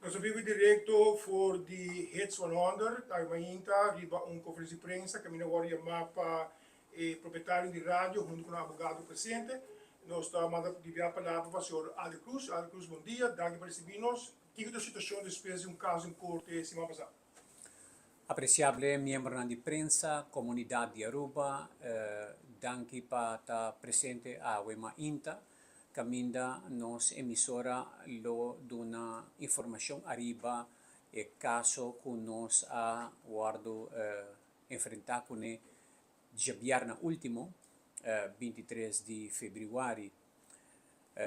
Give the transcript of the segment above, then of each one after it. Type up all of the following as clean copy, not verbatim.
Questo vivo diretto for di Hits 100, dai Mainta, arriva un conferenza di prensa che mi lavora a mappa e proprietario di radio, junto con un avvocato presente. Nós estamos a enviar a palavra para o senhor Adel Cruz. Adel Cruz, bom dia, danke por receber-nos. Que é a situação depois de um caso em corte semana passada? Apreciable miembro di prensa, comunità di Aruba, danke para estar presente a Wema Inta, caminda nos emisora lo dona informação arriba e caso que nos a guardo enfrentar com ne giabbiarna ultimo 23 di febbraio.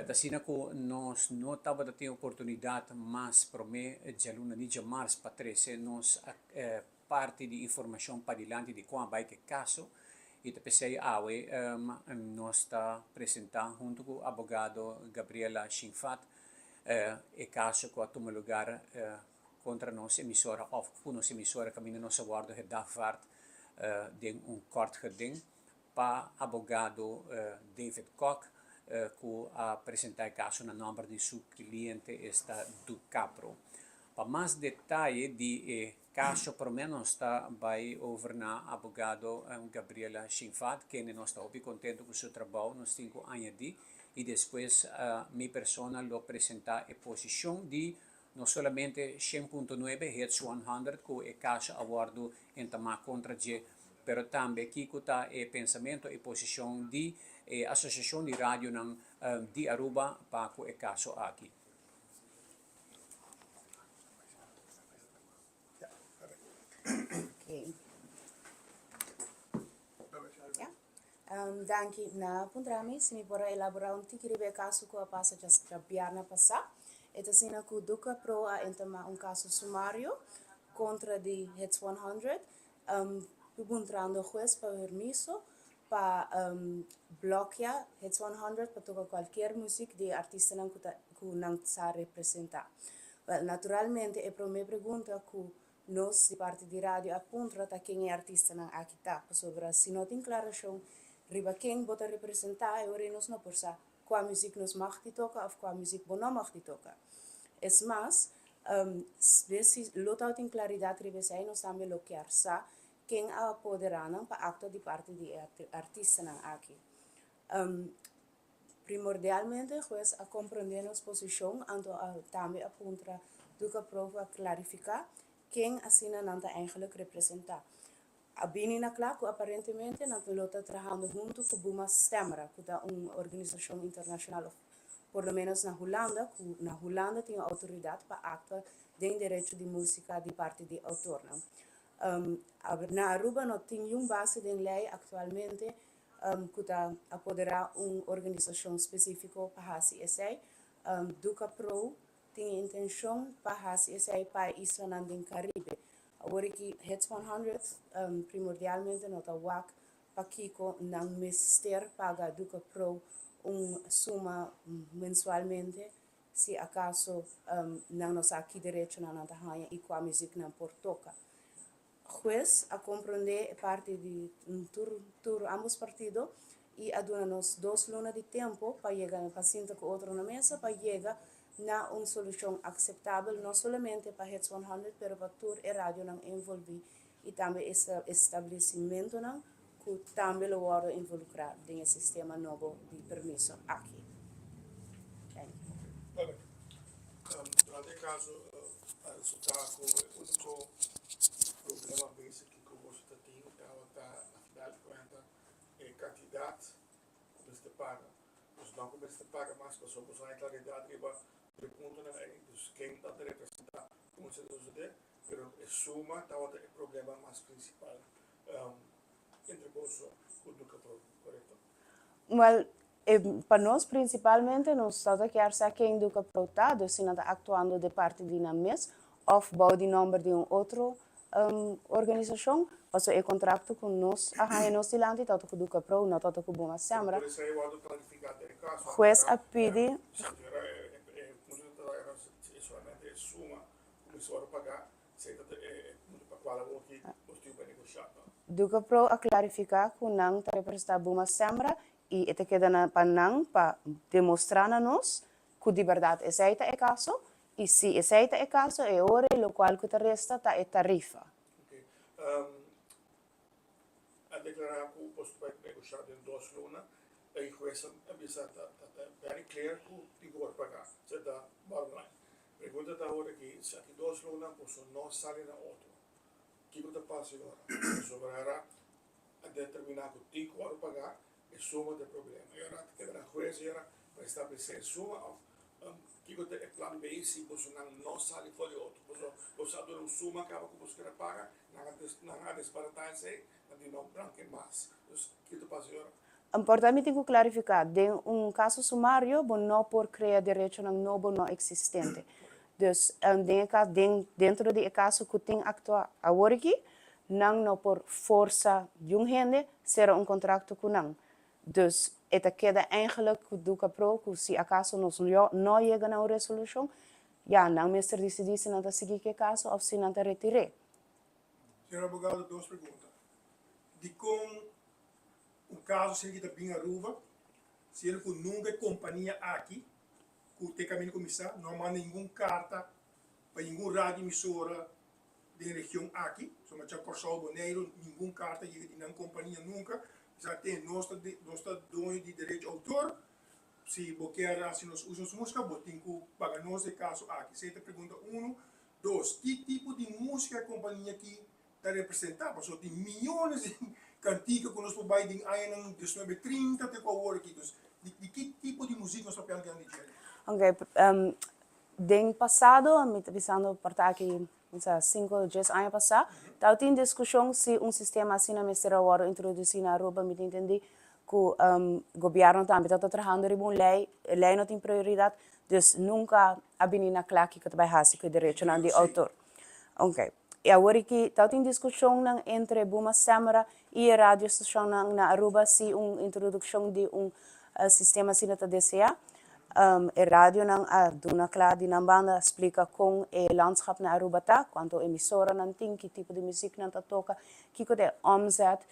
Da sina que nós não estava a ter oportunidade, mas para mim, já luna de março para 13, nós parte de informação para dilante de como vai que caso e te pensei nós está apresentando junto com o advogado Gabriela Shinfat e caso que toma lugar contra nossa emissora of com nossa emissora que ainda nós aguardo que dá parte de kort geding para advogado David Koch que apresentar o caso na nome de seu cliente está do Capro. Para mais detalhe de caso, por menos está vai over na advogado Gabriela Shinfat, que nós está muito contente com o seu trabalho nos 5 anos de e depois minha persona lo apresentar a posição de não somente 100.9 Hits 100 que é caso aguardo em tomar contra de pero também aqui está o pensamento e posição de associação de rádio de Aruba para o caso aqui. Okay. Danke na pundrami, se mi pora elaborar tikiribe caso que a passa já biarna passar. Eta sina ku duka pro a entama caso sumário contra de Hits 100. Perguntando juez para permiso para bloquear Hits 100 para tocar qualquer música de artista que não sa representar. Well, naturalmente, a primeira pergunta que nós, de parte de rádio, aponta quem é artista não aqui está. Sobre se não tem declaração, riba quem bota representar, eu nós não por sa qual música nos mag de tocar ou qual música não mag de tocar. Es mais, se lotou tem claridade riba sai nós também bloquear sa quem a apoderana para acto de parte de artista não aqui. Primordialmente, juez a compreender nossa posição, então também aponta do que prova a clarificar quem assina não está eigenlijk representar. A bini na claro, aparentemente, não está trabalhando junto com Buma Stemra, que é uma organização internacional, por lo menos na Holanda, que na Holanda tem autoridade para acta de direito de música de parte de autor. Na Aruba não tem nenhuma base de lei atualmente que está apoderar uma organização específica para a CSA. Duca Pro tem intenção para a CSA para isso no Caribe. Agora que Hits 100 primordialmente não está WAC para Kiko não mister paga Duca Pro suma mensualmente se acaso não nos aqui direito na nanta hanha e com a música não por toca. Juez a compreender parte de tur ambos partidos e aduna-nos 2 lunas de tempo para chegar para sentar com outro na mesa para chegar na uma solução aceitável não somente para Hits 100 mas para tur e rádio não envolver e também estabelecimento não que também lo vado involucrar nesse sistema novo de permisso aqui. Bem, durante caso isso está com o único problema base que você tem está afinal de contas é quantidade como se paga. Os não como se paga mais para só usar a claridade que vai pergunta na dos quem está representar como se diz pero é suma está o problema mais principal entre vós o do capro, correto? Well, para nós principalmente nós estamos aqui a quem do capro está, se não está atuando de parte de na mes ou bom de número de outra organização, passo o contrato com nós, a nós dilante tanto com Duca Pro, não tanto com Buma Stemra. Por isso aí o clarificar em caso. Juez a pedir. Solamente suma, começou a pagar, certo? Para qual é o que você vai negociar. Duca Pro a clarificar que não está representando Buma Stemra e te queda para não para demonstrar a nós que de verdade esse é o caso. e se aceita o caso, e ora o qual que resta tá é tarifa. Okay. A declarar que o posto vai negociar em 2 lunas, a jueza avisa very clear que igual pagar, se da bottom line. Pergunta da hora que se aqui 2 lunas, pues não sale na outro. O que passa agora? Sobrará a determinar que igual pagar e suma de problema. E agora queda na jueza para estabelecer suma que é plano B se você não sale fora outro. Você adora um suma acaba com você quer pagar, não desbaratar se não branque mais. Então, que passa agora? Importante que clarificar, de caso sumário, não por criar direito novo não existente. Dus dentro do caso que tem actual agora aqui, não por força de gente, será contrato com não. Dus het queda eigenlijk do capro que se acaso não chega na resolução, já não minister decidir se não seguir que caso ou se não retirar. Senhor advogado, 2 perguntas. De como o caso se está bem Aruba, se ele nunca é companhia aqui, que tem caminho começar, não manda nenhuma carta para nenhuma rádio emissora da região aqui, só tinha Corsol Boneiro, nenhuma carta de não companhia nunca, já tem nosso dono de direito de autor, se você quer assim nós usamos música, você tem que pagar nosso caso aqui. Você pergunta 1, 2, que tipo de música a companhia aqui está representando? Porque tem milhões de cantigas que nós podemos em 1930 até qual hora aqui. De que tipo de música nós podemos dizer? Ok, den passado, me visando para aqui, 5, 10 anos passado, estava em discussão se sistema assim na mestra agora introduzir na Aruba, me entendi que o governo também está trabalhando em uma lei não tem prioridade, dus nunca a menina claque que vai fazer com o direito de autor. Ok, e agora que está em discussão entre Buma Samara e a rádio estação na Aruba se introdução de sistema assim na DCA. A rádio dona Cláudia na banda explica com o landschap na Aruba tá, quanto emissora não tem, que tipo de música não toca, que é omzet,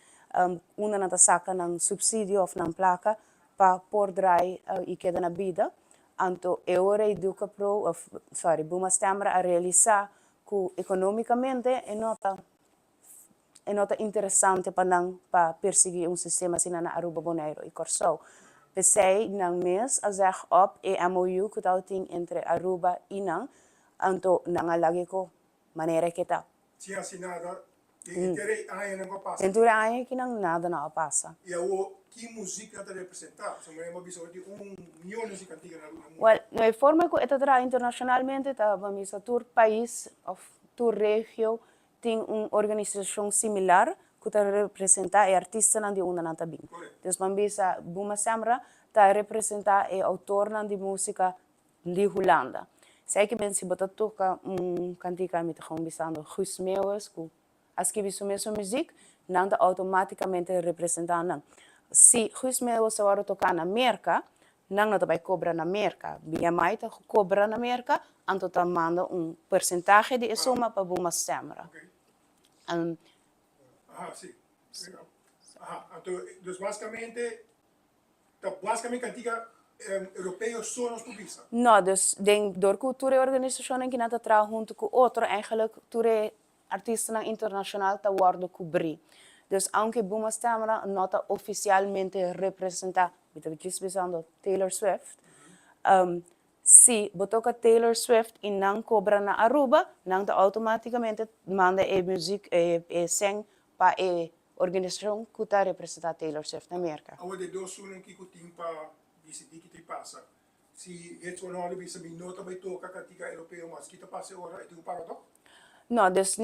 uma não saca ng subsídio ou ng placa para por drai e queda na vida. Anto eure educa pro, Buma Stamra a realizar que economicamente é nota interessante para perseguir sistema assim na Aruba Bonaire e Corsol. Pensei nang mes a zeg op e MOU que tem entre Aruba e nang, anto nangalagi ko maneira que tá. Se assinada, terei aí não passa. Dentro aí que nada não passa. E o que música está representando? Se me lembro de milhão de cantigas na Aruba. Well, na forma que está internacionalmente, tá vamos a todo país ou toda região tem organização similar que está representar artista de uma nanta bem. Então, vamos a Buma Samra está representar o autor de música de Holanda. Sei que bem se botar toca cantiga me estão pensando Guus Meeuwis, que as que visam mesmo música, não está automaticamente representando. Se Guus Meeuwis agora tocar na América, não vai cobrar na América. BMI está cobra na América, então está manda percentagem de suma para Buma Samra. Sim. Então, basicamente, cantiga europeia só nos publica? Não, dus door cultura e organisação que nada traz junto com outro, eigenlijk toere artiesten internacional tá worden cobrir. Dus aunque Buma Stamra não está oficialmente representa, pensando Taylor Swift, se botoca Taylor Swift e não cobra na Aruba, não tá automaticamente manda a música e sing para a organização que está representando Taylor Swift na América. Agora, de 2 anos que tem para decidir que te passa. Se het zo'n holiday bisa minota vai tocar cantiga europeia, mas que te passa agora, tem paradoxo? Não, dus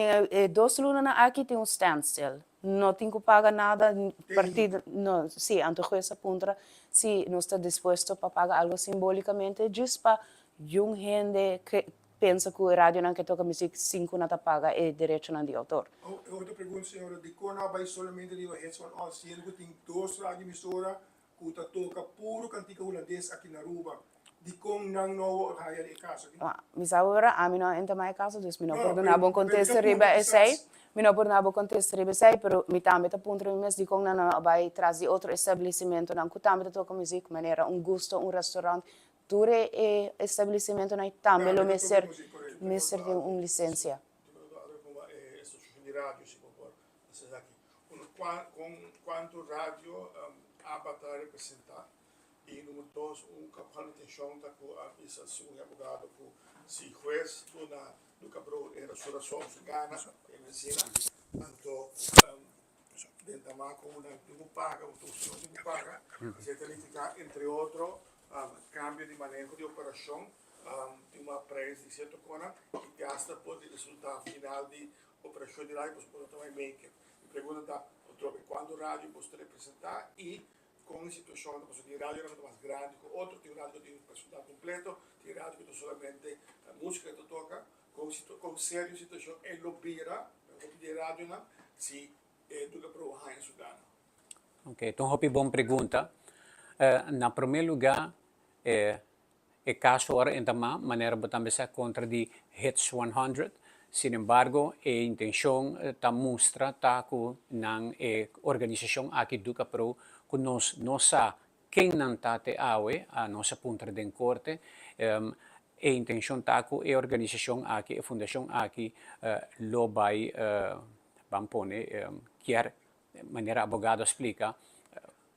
2 lunas aqui tem standstill. Não tem que pagar nada partido. Não, sim, então essa ponta, se não está disposto para pagar algo simbolicamente, just para young gente que pensa que a rádio não quer tocar música 5 não paga é direito de autor. Outra pergunta, senhora, de como vai somente de het zo'n al sendo que tem 2 radioemissoras que toca puro cantiga holandês aqui na Aruba. De como não haya de caso. Mas agora, a mim não entra mais caso, dus me não pode dar bom contexto riba essay. Me não pode dar bom contexto riba essay, pero me também tá ponto mes de como não vai trazer outro estabelecimento não que também toca música, maneira gosto, restaurante, dure e estabelecimento na também lo Mister Mr. tem uma licença. Estação de rádio, se for vocês aqui. Com quanto rádio há para representar? E número dois, qual intenção está com a visa se advogado com se juez do cabro era suração gana em Messina, então dentro da com uma não paga, não paga, se significa entre outros cambio de manejo de operação, tem uma preço de certo cona e gasta por o resultado final de operação de rádio, você também make. E pergunta quando o rádio você representar e com a situação da pessoa de rádio é muito mais grande, com outro tem rádio que tem um resultado completo, tem rádio que tem solamente a música que toca, com sério situação é lobira, de rádio não, se do que provar em Sudana. Ok, então hopi bom pergunta. Na primeiro lugar, é caso ora então maneira botamos contra de Hits 100. Sin embargo, a intenção ta mostra ta ku nang organização aqui do Capro que nós nossa quem não tá te awe a nossa punta de corte a intenção ta ku a organização aqui a fundação aqui lo vai vamos pone quer maneira abogado explica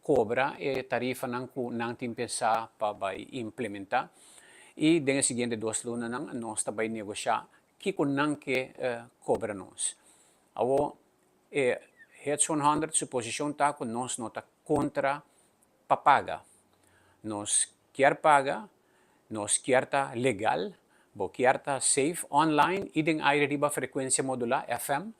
cobra e tarifa não ku não tem pensar para vai implementar e den seguinte 2 lunas não nós tá vai negociar que não que cobra nós. Awo Head 100 suposição tá que nós não tá contra para pagar. Nós quer pagar, nós quer tá legal, bo quer tá safe online e den aire riba frequência modular FM,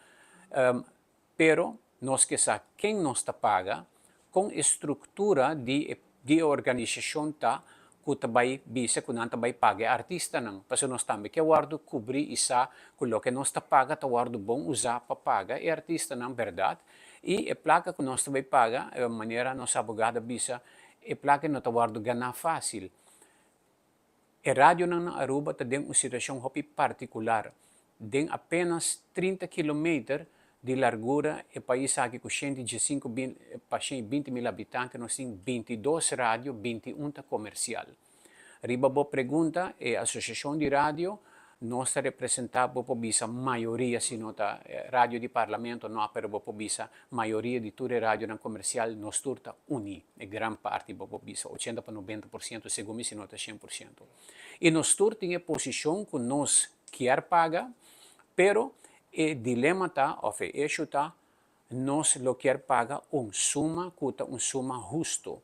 pero nós que sa quem nós tá paga com estrutura de organização tá que também bisa que não também paga artista não, porque nós também que guardo cobrir isa que que nós tá paga tá guardo bom usar para pagar e artista não verdade e a placa que nós também paga maneira nossa abogada bisa a placa não tá guardo ganhar fácil. A rádio na Aruba tá tem uma situação hopi particular, tem apenas 30 km de largura e país aqui com 20 mil habitantes, nós temos 22 rádios, 21 comercial. Riba boa pergunta, a Associação de Rádio, nós representamos por bisa maioria, se nota rádio de parlamento, não há por bisa maioria de tudo rádio na comercial, nós turta uni, e grande parte por bisa 80 para 90%, segundo se nota 100%. E nós turta em posição que nós quer pagar, pero o dilema está, ou o eixo está, nós lo quer pagar suma justo,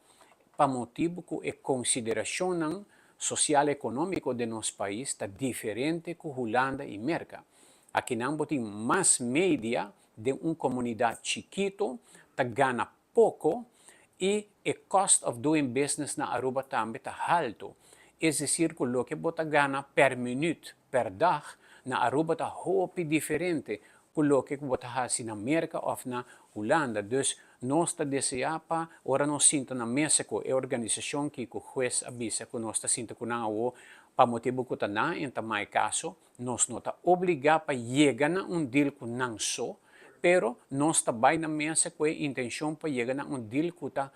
para motivo que a consideração social e econômico de nosso país está diferente que Holanda e Merca. Aqui não tem mais média de uma comunidade chiquito, está ganha pouco e o cost of doing business na Aruba também está alto. É decir, que o que você ganha per minuto, per dag, na Aruba está hopi diferente do que você faz na América ou na Holanda. Dus nós está desejando, ora nós sinto na México, a organização que o juez avisa que nós está sinto que não para motivo que está na em também caso, nós não está obrigado para chegar a deal que não só, pero nós está bem na México a intenção para chegar a deal que está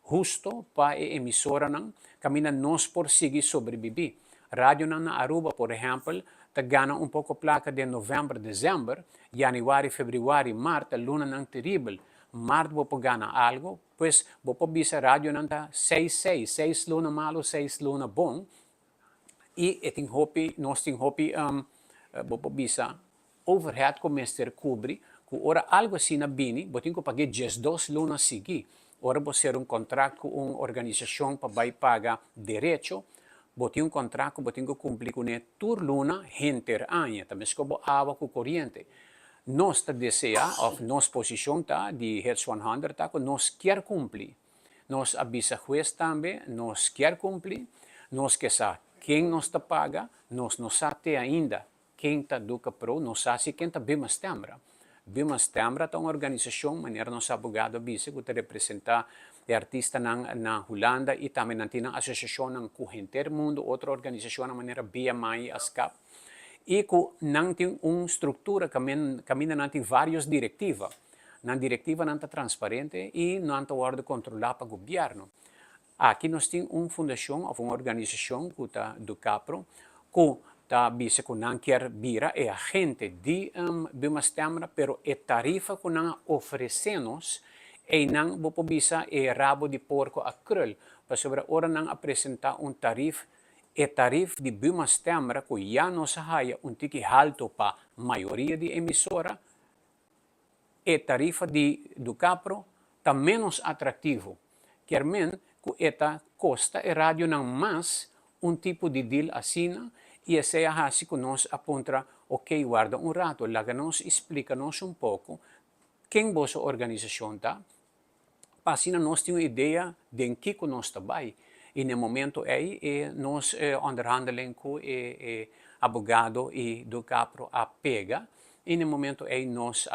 justo para a emissora não, camina nós por seguir sobreviver. Rádio na Aruba, por exemplo, está ganhando pouco placa de novembro, dezembro, januário, fevereiro, março, luna não terrível. Março vou ganhar algo, pois vou bisa rádio não está 6 luna malo, 6 luna bom. E nós temos hopi, vou bisa overhead que o mestre cobre, que ora algo assim na bini, vou ter que pagar 2 lunas seguir. Ora vou ser contrato com uma organização para pagar direito, botin contrato, botin que cumprir com tur luna hinter ano, também se como água com corrente. Nós está deseja, of nossa posição tá de Heads 100 tá que nós quer cumprir. Nós avisa juez também, nós quer cumprir, nós quer saber quem nos está paga, nós não sabe ainda quem está do Capro, nós sabe quem está bem Stembra. Bem Stembra é uma organização, maneira nosso abogado avisa que representa artista na Holanda e também na associação na Corrente Mundo, outra organização na maneira BMI, ASCAP. E que não tem uma estrutura, caminha não tem várias diretivas. Na diretiva não está transparente e não está ordem controlada para o governo. aqui nós temos uma fundação ou uma organização que está do Capro, que está bisa que não quer vira é agente de Bimastemra, pero é tarifa que não oferecemos e não vou bisa é rabo de porco a krul, para sobre ora não apresentar tarifa e tarif de Bimastemra que já nos haya tiki alto para a maioria de emissora, e tarifa do Capro está menos atrativo. Quer men que esta costa e rádio não mais tipo de deal assim e essa é a que nós aponta, ok, guarda rato, lá que nos explica-nos pouco quem vossa organização está, para assim nós temos ideia de em que nós trabalhamos. E no momento aí, nós onderhandelen com o abogado e do Capro a pega, e no momento aí nós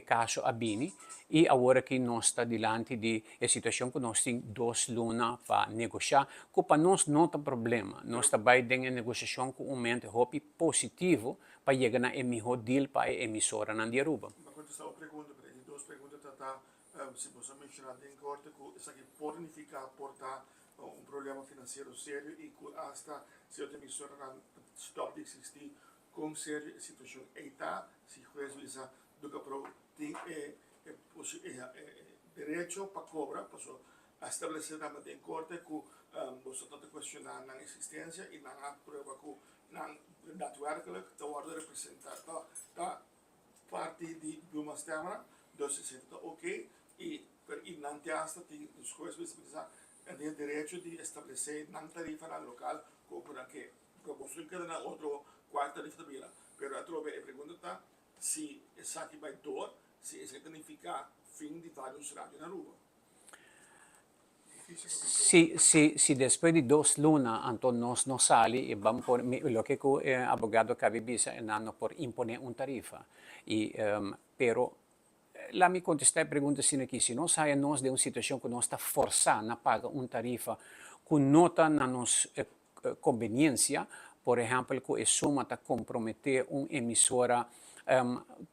caso a Bini, e agora que nós está diante de situação que nós temos 2 lunas para negociar, que para nós não tem problema. Nós trabalhamos em negociação com mente positivo para chegar a melhor deal para a emissora na Aruba. Vou contestar uma pergunta, duas perguntas, se você mencionar em corte, que isso aqui pode portar problema financeiro sério e que hasta se outra emissora stop de existir com séria situação. Eita, se juez visa do que tem direito para cobrar, para estabelecer em corte que você está questionando a existência e não há prova que não daadwerkelijk te worden representeerd. Parte de uma Stemra, dus se está ok, e não tem hasta os jueces visa tem direito de estabelecer na tarifa na local como que você quer na outro quarta tarifa também. Pero a trobe pergunta tá se essa aqui vai dor, se isso significa fim de vários rádios na rua. Se depois de 2 lunas, então nós não saímos e vamos por lo que o abogado cabe bisa não por imponer tarifa. E pero lá me contestar a pergunta assim aqui, se nós saímos de uma situação que nós está forçando a pagar tarifa que não está na nossa conveniência, por exemplo, que a soma está comprometer emissora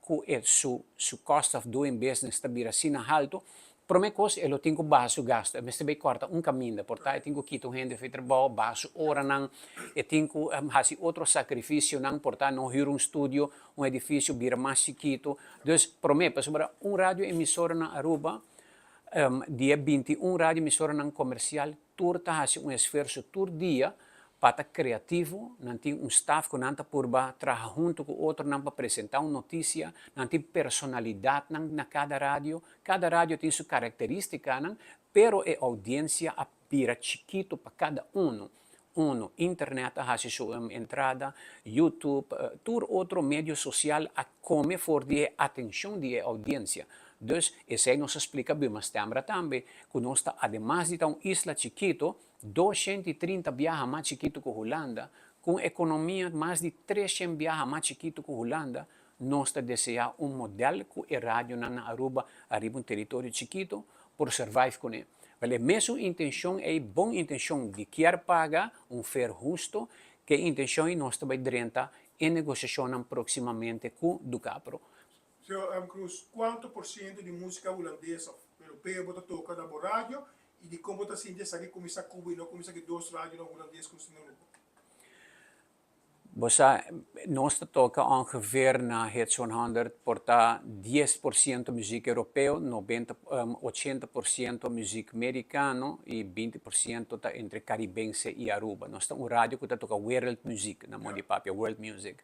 que seu cost of doing business está vir assim alto, para mim coisa eu tenho baixo gasto, mas também corta caminho, portanto eu tenho que ir gente feito trabalho baixo hora não, eu tenho que fazer outro sacrifício não, portanto não ir estúdio, edifício vira mais chiquito, então para mim, sobre rádio emissora na Aruba, dia 21 rádio emissora não comercial, turta faz esforço todo dia para criativo, não tem staff que não está por baixo, trabalha junto com outro, não para apresentar uma notícia, não tem personalidade na cada rádio tem sua característica, não, pero a audiência vira chiquito para cada internet a sua entrada, YouTube, todo outro meio social a come for de atenção de audiência. Então, isso aí nos explica bem, mas também que nós está, además de uma isla chiquito, 230 viajes mais chiquito que a Holanda, com economia mais de 300 viajes mais chiquito que a Holanda, nós desejamos modelo que a rádio na Aruba arriba território chiquito, por survive com ele. A mesma intenção é boa intenção de querer pagar fair justo, que a intenção é nós também direta em negociação proximamente com o Capro. Senhor Cruz, quanto por cento de música holandesa europeia você toca na rádio e de como você sente essa aqui começa a cobrir, não começa a 2 rádios holandeses com o Aruba? Nós toca ongeveer na het zo'n 100 porta 10% muziek europeu, 80% muziek americano e 20% tá entre caribense e Aruba. Nós temos rádio que toca world music, na mão de papel, world music.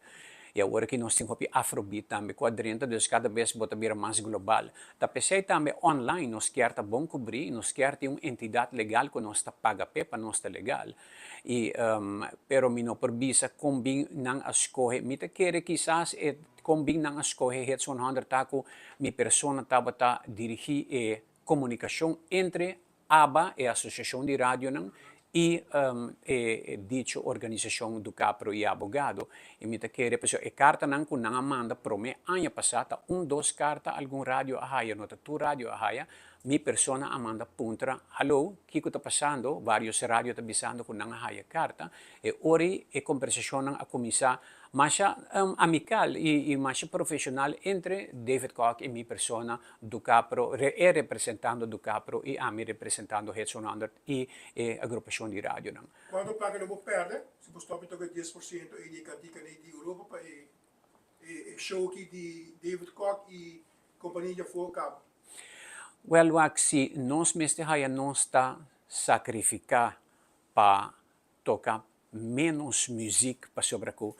E agora que nós temos Afrobeat também, quadrenta, dus cada vez bota vir mais global. Da PC também online, nós queremos bom cobrir, nós queremos ter uma entidade legal que nós paga para nós legal. E, pero não por visa combin não escolhe, me te quer quizás combin não escolhe het zo'n 100 taco, mi persona estava dirigir comunicação entre ABA, a Associação de Rádio, e dicha organização do Capro e abogado. E me quer a carta não que não manda para mim, ano passado, 2 cartas, algum rádio a haia, nota tu rádio a haia, mi persona amanda puntra, hello, o que está passando? Vários rádios estão avisando que não a haia carta, e ora a conversação a começar mas amical e mais profissional entre David Koch e minha persona do Capro, representando do Capro e a mim representando Hetsonander e a agrupação de rádio. Quando paga não perde, se você está pintando 10% e de cantica de Europa para show aqui de David Koch e companhia de fogo cabo. Well, se nós mesmo nós está sacrificar para tocar menos música para sobre o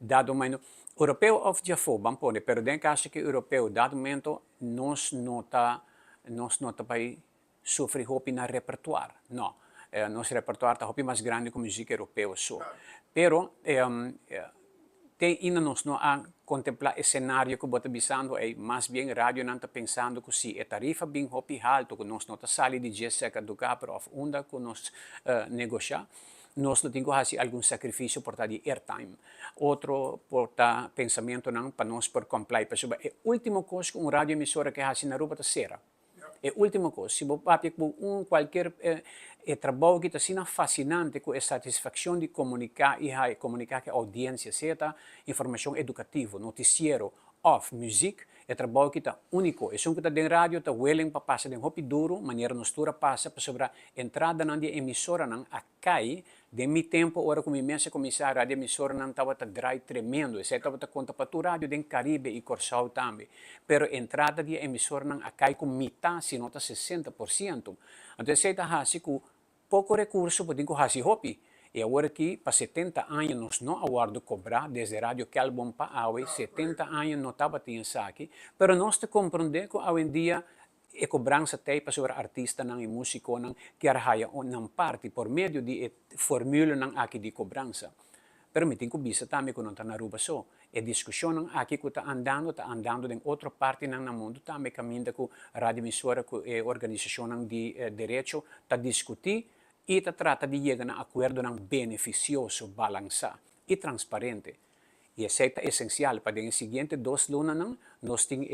dado momento europeu of já foi bom pone, pero den caso que europeu dado momento nós nota para sofrer hopi na repertório, não, nosso repertório está hopi mais grande que música europeu só, pero tem ainda nós não a contemplar o cenário que bota bisando é mais bem rádio não está pensando que se a tarifa bem hopi alto que nós não está sali de 10 seca do capro of onda que nós negociar nós não temos que fazer algum sacrifício por estar de airtime. Outro por estar pensamento não para nós por completar. Pessoal, é a última coisa que rádio emissora que faz na rua está será. É a última coisa. Se você papi com qualquer trabalho que está sendo fascinante com a satisfação de comunicar e comunicar com a audiência, seja informação educativa, noticiero, of música, é trabalho que está único. É só que está dentro rádio, está willing para passar de hopi duro, maneira nostura passa para sobre a entrada na emissora não a cai. De mi tempo, ora como imensa comissária, a rádio emissora não estava a dry tremendo, e estava a conta para o rádio do Caribe e Corsal também. Pero a entrada de emissora não a cai com metade, se nota 60%. Então, você está assim com pouco recurso, pode fazer hopi. E agora que, para 70 anos, nós não aguardo cobrar, desde a rádio Calbon para a 70 anos não estava tendo saque, mas nós te compreendemos que hoje em dia a cobrança tem para sobre artista e músico que arraia não parte por meio de fórmula aqui de cobrança. Pero me tenho que bisa também que não está na rua só. A discussão aqui que está andando em outra parte no mundo também caminha com a rádio emissora, com a organização de direito, está discutir e trata de chegar a um acordo beneficioso, balançado e transparente. E isso é essencial para os seguintes 2 lunas, nós temos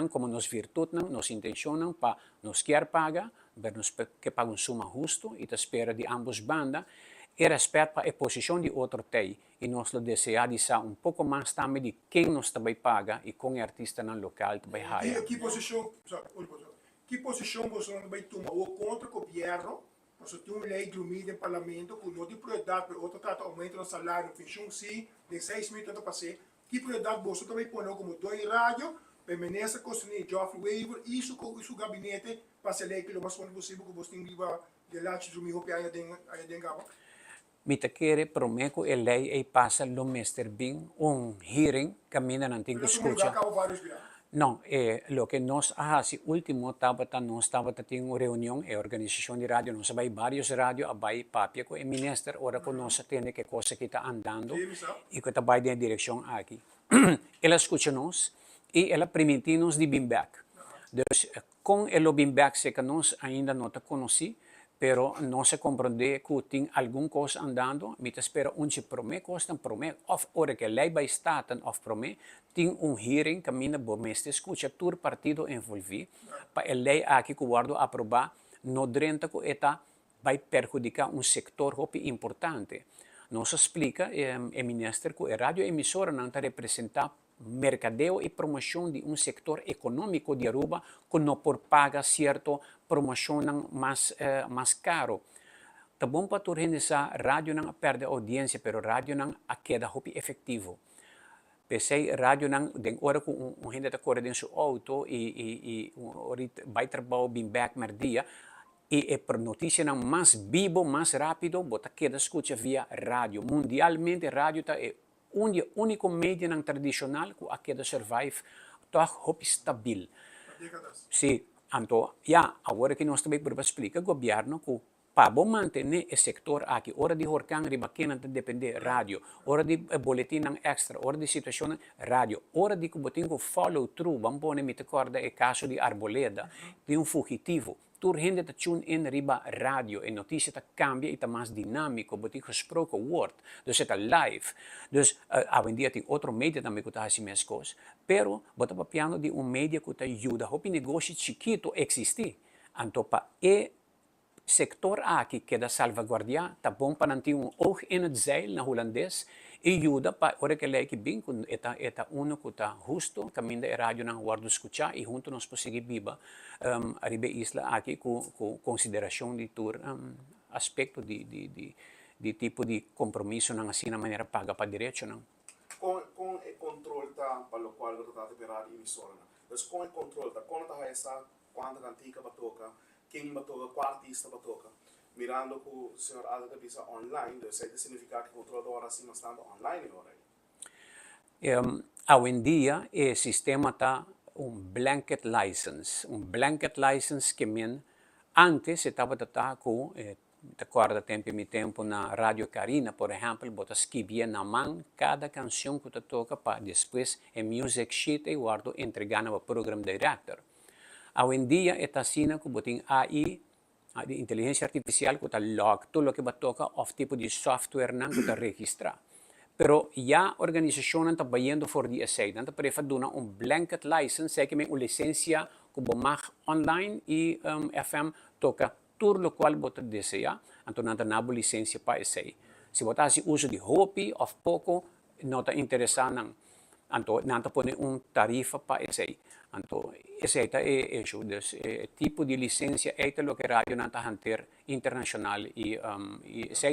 como nos virtude, nos intenção para nos quer pagar, nos que paga suma justo e espera de ambos bandas, e respeito para a posição de outro tem. E nós desejamos pouco mais também de quem nos também paga e com o artista local também raia. Que posição você vai tomar ou contra o governo? Você tem uma lei de mídia no parlamento que não tem prioridade para outro trata aumento do salário, pensão sim, de 6 mil tanto passei. Que prioridade você também põe como dois rádio, para ministra construir Geoffrey Weaver e seu gabinete para ser lei que o mais possível que você tem viva de lá de dormir hopi aí dentro. Me te quer prometo a lei e passa lo Mr. Bing hearing caminha não tem que escutar. Não, lo que nós hacemos último nós estava tendo uma reunião a organização de rádio, nós vai vários rádios, vai papia com o ministro, ora com nós tem que coisa que está andando e que está vai na direção aqui. Ela escuta nós e ela permite-nos de bem back. Então, com o bem back se que nós ainda não te conheci, pero não se compreende que tem alguma coisa andando, me espera onde promete, of ora que lei vai estar, of promete, tem hearing, caminha bom, mas escuta todo partido envolvido, para a lei aqui que guardo aprovar, no drenta que está vai perjudicar setor importante. Nos explica o ministro que a rádio emissora não está representando mercadeo e promoção de setor econômico de Aruba que não por paga certo promoção mais caro. Tá bom para tu realizar rádio não perde audiência, pero rádio não a queda efetivo. Pensei rádio não den hora que gente está correndo em seu auto e vai trabalhar bem back merdia e por notícia não mais vivo, mais rápido, bota queda escuta via rádio. Mundialmente rádio está único meio tradicional que a queda survive está stabil. Sim, então, agora que nós também podemos explicar ao governo que para manter o setor aqui, hora de horcan riba que não depende rádio, hora de boletim extra, hora de situação rádio, hora de que botem que follow through, vamos pôr me recorda o caso de Arboleda, de fugitivo. Tur gente te tune in riba radio e notícia te cambia e está mais dinâmico, botem gesproken word, dus het live. Dus hoje em dia tem outro media também que está assim mesmas coisas, pero bota papiano de media que te ajuda, hopi negócio chiquito existir, então para sector aqui que da salvaguardia tá bom para não ter oog in het zeil na holandês e ajuda para ora que lei que bem com eta uno que tá justo caminho da rádio na guardo escuchar e junto nós conseguir viva arriba isla aqui com consideração de tur aspecto de tipo de compromisso não assim na maneira paga para direito não com o controle tá para o qual eu estou liberado emissora mas com o controle tá quando tá essa quando a antiga batoca quem batoca qual artista batoca mirando que o senhor Ada visa online então isso significa que o controlador assim está online agora hoje em dia o sistema está blanket license que men antes estava com te acorda tempo na Radio Carina, por exemplo, bota escrevia na mão cada canção que tu toca para depois em music sheet e guardo entregar no program director. Hoje em dia é assim que botem AI, a inteligência artificial que tá log tudo o que toca of tipo de software não que tá registrar. Pero já a organização está trabalhando for die side, então para fazer blanket license, que uma licença que bomag online e FM toca tudo o qual você deseja, então não tem nada licença para esse. Se você faz uso de hobby ou pouco, não está interessado, então não está põe tarifa para esse. Então, esse é isso. O tipo de licença é o que a rádio não está hantear internacional e esse é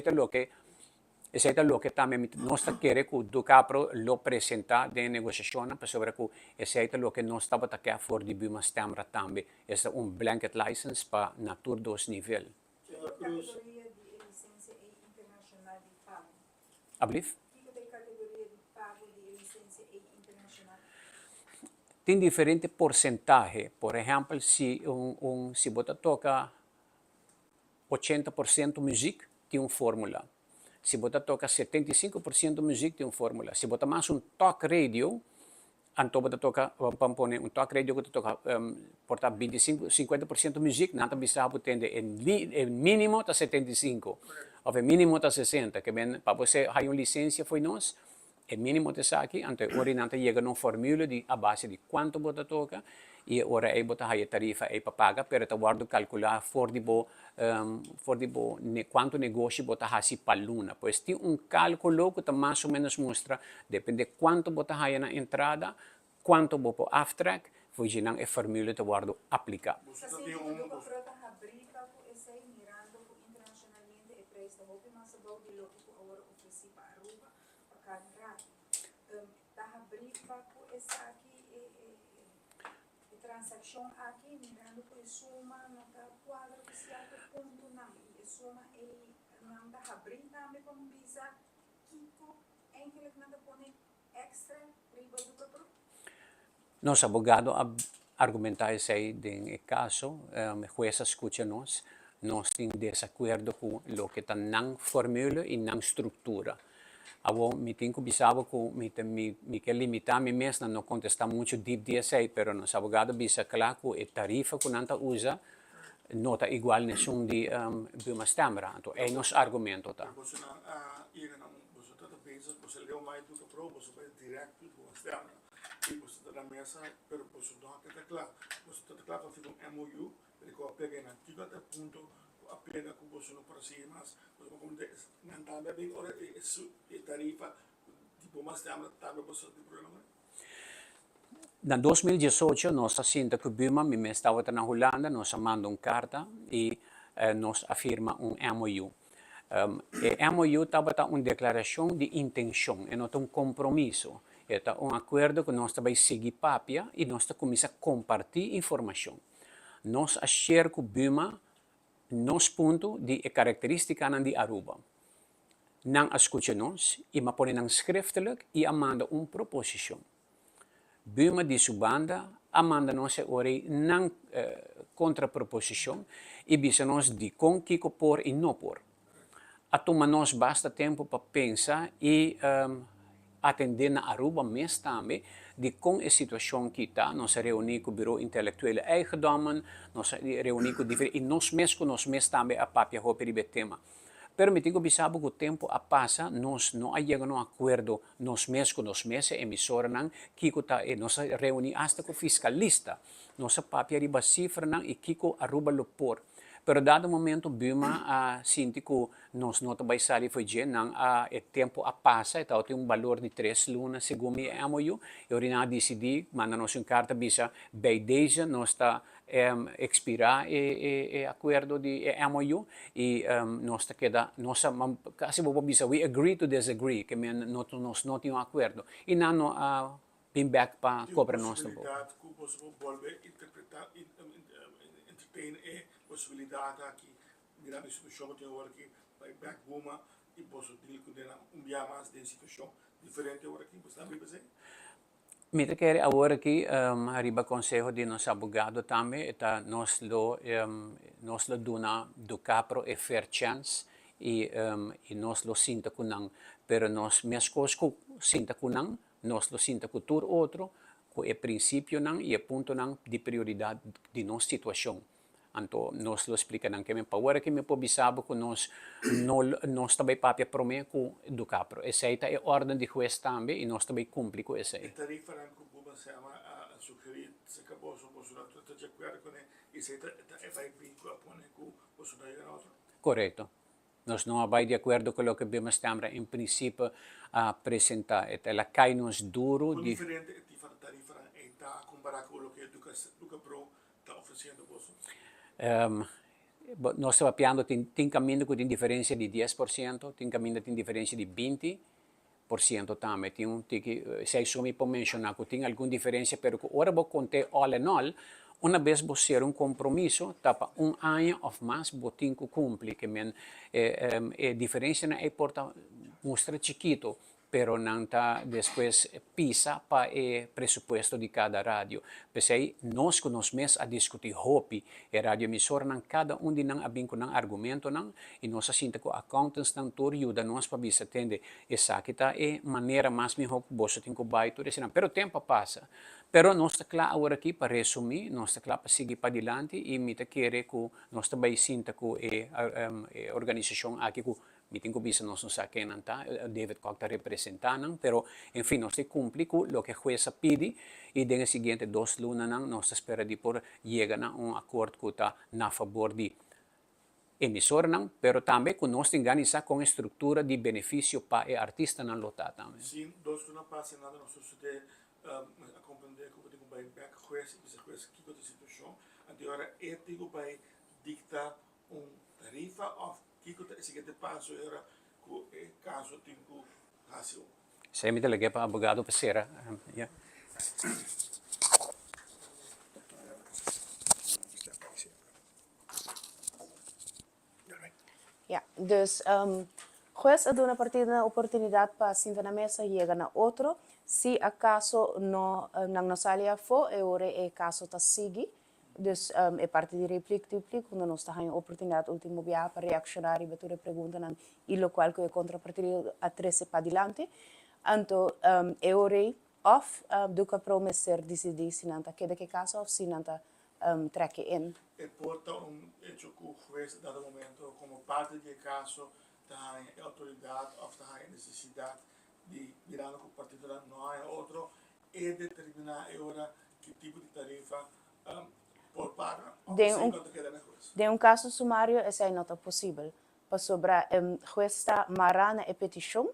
o que também nós queremos que o Ducapro lo apresenta de negociação sobre que esse é o que nós estamos aqui for de Buma Stemra também. É blanket license para natur dos níveis. Categoria de licença internacional de pago. Ablif? Que categoria de pago de licença internacional? Tem diferente porcentagem. Por exemplo, se você toca 80% música, tem uma fórmula. Se você toca 75% música, tem uma fórmula. Se você mais talk radio, então você toca, vamos pôr talk radio que toca, porta 50% música, não está tendo o mínimo está 75, ou o mínimo está 60, que bem, para você ter uma licença foi nós, o mínimo está aqui, então agora não chega numa fórmula a base de quanto você toca, e agora aí você tem a tarifa para pagar, pero está guardo calcular for de quanto negócio você tem para luna. Pois tem cálculo que mais ou menos mostra, depende de quanto você tem na entrada, quanto você aftrack, foi já a fórmula que guardo aplicar. Você tem que abrir para esse mirando internacionalmente e preço da roupa, mas agora de louco que agora ofereci para Aruba, para Canadá, está abrir para esse aqui transação aqui mirando por suma não está quadro que se abre ponto não e suma não está abrindo também para um visa Kiko em que ele não está põe extra riba do capro. Nosso advogado argumenta esse caso, a jueza escuta nós temos desacordo com o que está na fórmula e na estrutura. Agora, me tenho que pensar que me quer limitar me mesmo não contestar muito deep DSA, pero nosso advogado bisa claro que a tarifa que não usa não está igual nessun de Buma Stemra. Então, é nosso argumento. Tá? Você está pensando, você leu mais do que prova, você vai direto do Buma Stemra. E você está na mesa, pero você não está claro. Você está claro para fazer MOU, ele pega na antiga até ponto, pega com você no próximo, mas não está bem agora a tarifa de Buma Stemra também você tem problema. Na 2018, nós assinamos que Buma, me estava na Holanda, nós mandamos carta e nós afirma MOU. O MOU estava uma declaração de intenção, e não um compromisso. É acordo que nós também seguir papia e nós começamos a compartilhar informação. Nós achamos que Buma, nos ponto de característica de Aruba. Não escuta nós e me põe schriftelijk e manda uma proposição. Buma de sua banda, manda nós não contraproposição e bisa nós de com que por e não por. Atoma nós basta tempo para pensar e atender na Aruba mês também de com a situação que está, nós reunimos com o Bureau Intelectuele Eigendommen, nós reunimos com diferentes, e nós mês também a papia roupa de tema. Pero me tenho pensado que o tempo passa, nós não chegamos a um acordo, nós mês, emissora não, que nós reunimos hasta com o fiscalista, nossa papia riba cifra não, e que Aruba lo por. Pero dado momento, Buma, sinti ko, nos nota by sali foi dyan, nang e tempo a passa, e tao tem um valor de 3 lunas, segumi e MOU, e ori na decidi, manda nos yung carta bisa, by deze, nos ta expira e acuerdo de MOU, e nos ta queda, nos, kasi bobo bisa, we agree to disagree, que men nos not yung acuerdo, e nano, bim back pa, cobra nos ta po. Possibilidade que você volve interpretar, entertain possibilidade aqui, mirar a situação que tem agora aqui, vai back Buma e posso deal com ela dia mais de situação diferente agora aqui, você também pensa? Mita quer agora aqui, arriba consejo de nos abogado também, eta nos lo duna do capro e fair chance e nos lo sinta kunang, pero nos mescos ko sinta kunang, nos lo sinta kutur outro, ko e princípio nang e punto nang de prioridade de nos situação. Anto nos lo explica nang kemi power que me po bisabo ko nos tabay papia prome ko do capro. Essa é a ordem de juez também e nos tabay cumpri ko essa. E tarifa não que Buma se ama a sugerir, se acabou só posso dar tudo de acordo com ele e se vai vir com a pone com posso dar outro. Correto. Nós não vai de acordo com o que Bima Stambra em princípio apresentar. Ela cai nos duro de Diferente tarifa está comparar com o que Duca Pro está oferecendo você. nós estamos piando tem caminho com diferença de 10%, tem caminho tem diferença de 20% também. Tem se sumi para mencionar que tem alguma diferença, pero que ora vou contar all in all, uma vez você ter compromisso, tapa ano ou mais, você tem que cumprir, que diferença não é porta mostra chiquito, pero não está depois pisa para o presupuesto de cada rádio. Pensei, nós que nós mesmos a discutir hopi, e rádio emissora não cada de nang abing ko ng argumento nang, e nós asinta ko accountants nang tur yuda nós para bisa tende, esa kita maneira mais me hop boso tem ko baito desse pero tempo passa. Pero nós está claro agora aqui para resumir, nós está claro para seguir para adiante e mita querer que nós também sinta que a organização aqui que meeting ko bisa nos sa kenan ta David Koch ta representanang pero en fin nos cumpli ko lo que jueza pidi y den el siguiente 2 lunas nang nos espera di por llega na un acuerdo ko ta na favor di emisor nang pero también con nos organiza con estructura di beneficio pa e artista nang lota también. Sim, 2 lunas passa nada nós sucede a compreender que o vai back juez e juez que a situação agora ético vai dictar tarifa of Kiko el siguiente paso era que el caso tengo hasil. Saya minta lagi pa abogado Pesera. Yeah. Ja, dus juez ha dado una partida oportunidad para sentar na mesa y llegar a otro. Si acaso no salía fue, ahora el caso está sigue. Dus é parte de replique, quando nós temos a oportunidade último dia para reaccionar e bater perguntas e lo qual que é contrapartida a 13 para adiante. Então, é hora of do que prometer decidir se não está queda que caso ou se não está treque in. E porta hecho que o juez dado momento como parte do caso está em autoridade ou está em necessidade de mirando que o partido não há outro e determinar agora que tipo de tarifa de um caso sumário, essa não é possível. Para sobrar, juez está marana e petição,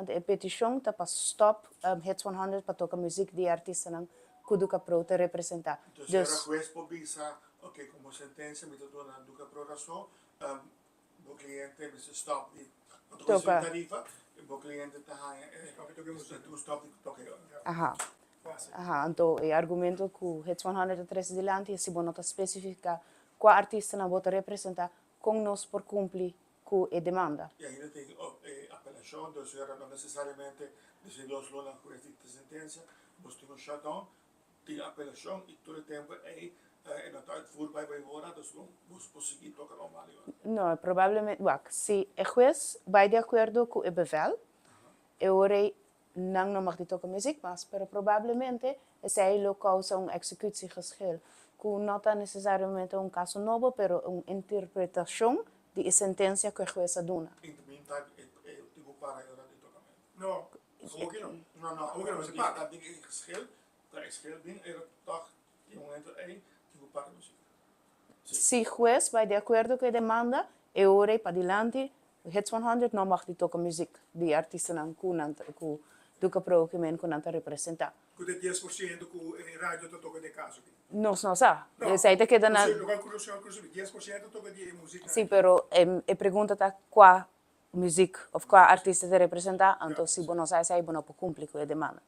e a petição está para stop Hits 100 para tocar música de artista não kuduka pro te representar. Então, o juez pode pensar, ok, como sentença, me estou dando duka pro razão, o cliente me stop de tocar tarifa, o cliente está em stop de tocar. Aha. Então, o argumento que o Hits 103 adiante, se você não especifica qual artista não vai representar, com nós por cumprir com a demanda. E ainda tem apelação, então não necessariamente desde 2 lunas com esta sentença, você tem shutdown, tem apelação e todo o tempo não está vai embora, então você pode seguir tocar normal. Não, provavelmente, se o juez vai de acordo com o bevel, eu não mag die tocar muziek mas, pero provavelmente essa lo causa executiegeschil, que não está necessariamente caso novo, pero interpretação de sentença que o juez aduna. In the meantime, tipo para agora de tocar. Não, como que não? Não, como que não se para? Tem geschil, bem, era toch, die momento tipo para música. Si juez vai de acordo com a demanda, eu orei para adiante, Hits 100 não mag die tocar música de artistas não com do que pro que men kunanta representar. Com de 10% com rádio to toca de caso. Nós não sabe. Sei que na 10% toca de música. Sim, pero a pergunta tá qual música ou qual artista te representar, então se você não sabe, você não pode cumprir com a demanda.